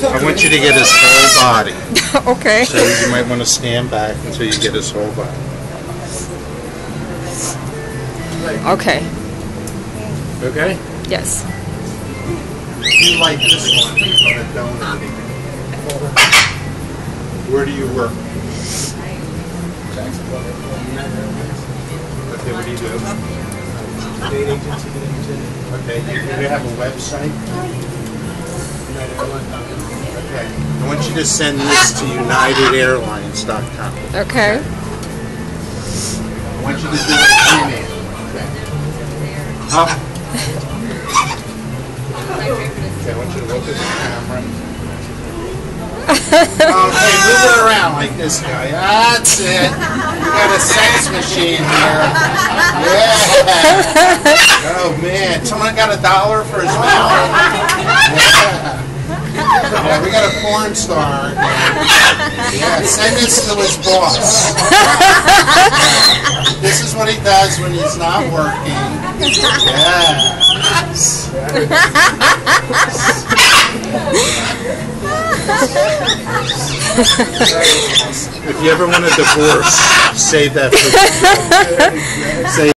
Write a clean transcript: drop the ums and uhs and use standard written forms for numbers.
I want you to get his whole body. Okay. So you might want to stand back until you get his whole body. Okay. Okay? Yes. You like this one on a donut. Where do you work? Okay, what do you do? Okay, you have a website? Okay, I want you to send this to UnitedAirlines.com. Okay. I want you to do it email. Okay, I want you to look at the camera. Okay, move it around like this guy. That's it. You got a sex machine here. Yeah. Oh man, someone got $1 for his mouth. Yeah. Yeah, we got a porn star. Yeah, send this to his boss. This is what he does when he's not working. Yeah. If you ever want a divorce, save that for